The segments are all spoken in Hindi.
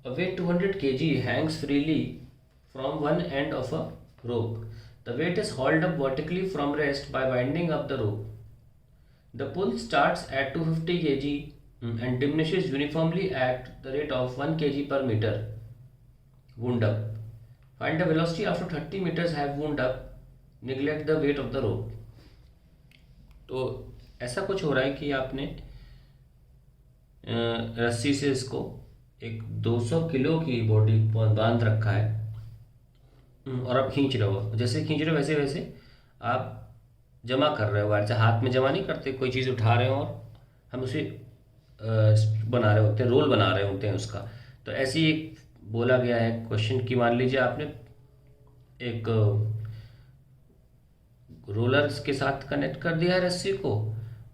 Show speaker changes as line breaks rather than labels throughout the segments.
A weight 200 kg hangs freely from one end of a rope. The weight is hauled up vertically from rest by winding up the rope. The pull starts at 250 kg and diminishes uniformly at the rate of 1 kg per meter. Wound up. Find the velocity after 30 meters have wound up. Neglect the weight of the rope. तो ऐसा कुछ हो रहा है कि आपने रस्सी से इसको एक 200 किलो की बॉडी बांध रखा है और आप खींच रहे हो। जैसे खींच रहे हो वैसे वैसे आप जमा कर रहे हो वायर से। हाथ में जमा नहीं करते, कोई चीज़ उठा रहे हो और हम उसे बना रहे होते हैं, रोल बना रहे होते हैं उसका। तो ऐसे ही एक बोला गया है क्वेश्चन कि मान लीजिए आपने एक रोलर्स के साथ कनेक्ट कर दिया है रस्सी को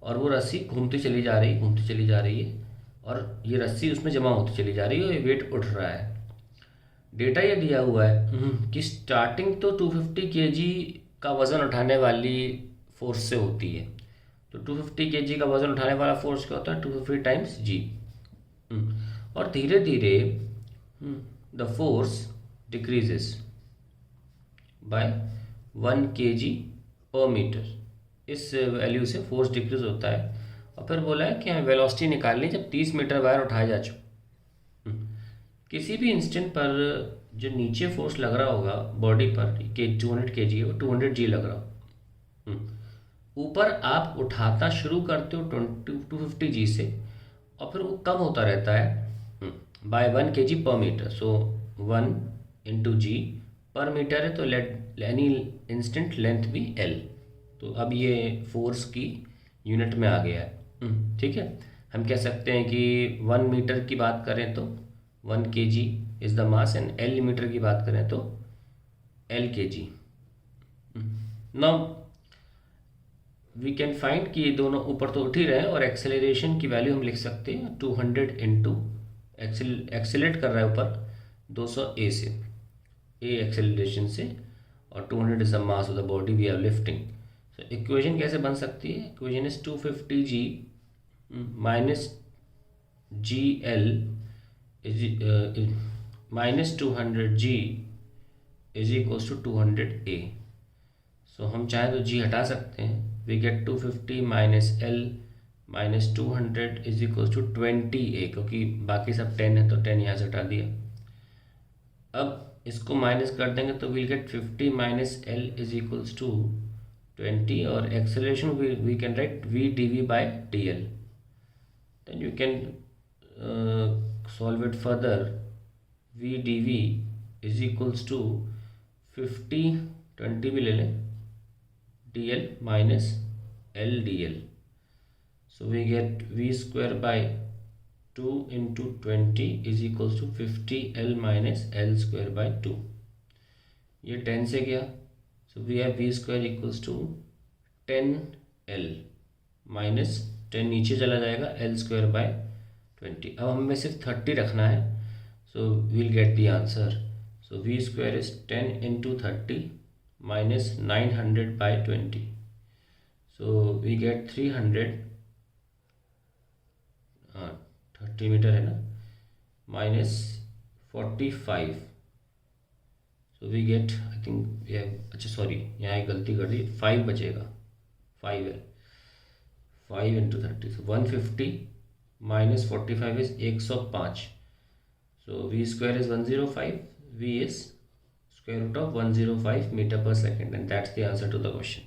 और वो रस्सी घूमती चली जा रही है और ये रस्सी उसमें जमा होती चली जा रही है और ये वेट उठ रहा है। डेटा ये दिया हुआ है कि स्टार्टिंग तो 250 केजी का वज़न उठाने वाली फोर्स से होती है। तो 250 केजी का वज़न उठाने वाला फोर्स क्या होता है? 250 टाइम्स जी। और धीरे धीरे the force decreases by 1 kg पर मीटर। इस वैल्यू से फोर्स डिक्रीज होता है। और फिर बोला है कि हमें वेलोसिटी निकालनी जब 30 मीटर वायर उठाया जा चुका। किसी भी इंस्टेंट पर जो नीचे फोर्स लग रहा होगा बॉडी पर के 200 kg है वो 200 g लग रहा हो। ऊपर आप उठाता शुरू करते हो 250 g से और फिर वो कम होता रहता है बाय 1 kg पर मीटर। सो 1 इंटू जी पर मीटर है तो एनी इंस्टेंट लेंथ भी एल। तो अब ये फोर्स की यूनिट में आ गया है। ठीक है, हम कह सकते हैं कि 1 मीटर की बात करें तो 1 kg is the mass and L metre की बात करें तो L kg। Now we can find कि ये दोनों ऊपर तो उठ ही रहे हैं और एक्सेलरेशन की वैल्यू हम लिख सकते हैं 200 इंटू एक्सेलेट कर रहा है ऊपर 200 ए से, ए एक्सेलरेशन से, और 200 is the mass of the body we are lifting. So equation कैसे बन सकती है? Equation is 250 G minus G L minus 200 G is equals to 200 A. So हम चाहे तो जी हटा सकते हैं। We get 250 minus L minus 200 is equals to 20 A, क्योंकि बाकी सब 10 है तो 10 यहाँ से हटा दिया। अब इसको माइनस कर देंगे तो will get 50 minus L is equals to 20 और acceleration we can write V D V by D L. Then you can solve it further. V D V is equals to 50, 20 भी ले लें, D L minus L D L. So we get V square by 2 into 20 is equals to 50 L minus L square by 2। ये 10 से गया, सो we have V square equals to 10L minus 10 नीचे चला जाएगा एल स्क्वायर बाय 20। अब हमें सिर्फ 30 रखना है, so we'll get the answer. So we square is 10 into 30 minus 900 by 20। So we get 300, 30 metre है ना, minus 45। So we get I think अच्छा सॉरी यहाँ एक गलती कर दी, 5 बचेगा, 5 है, 5 into 30 so 150 minus 45 is 105। So we square is 105, v is square root of 105 metre per second and that's the answer to the question.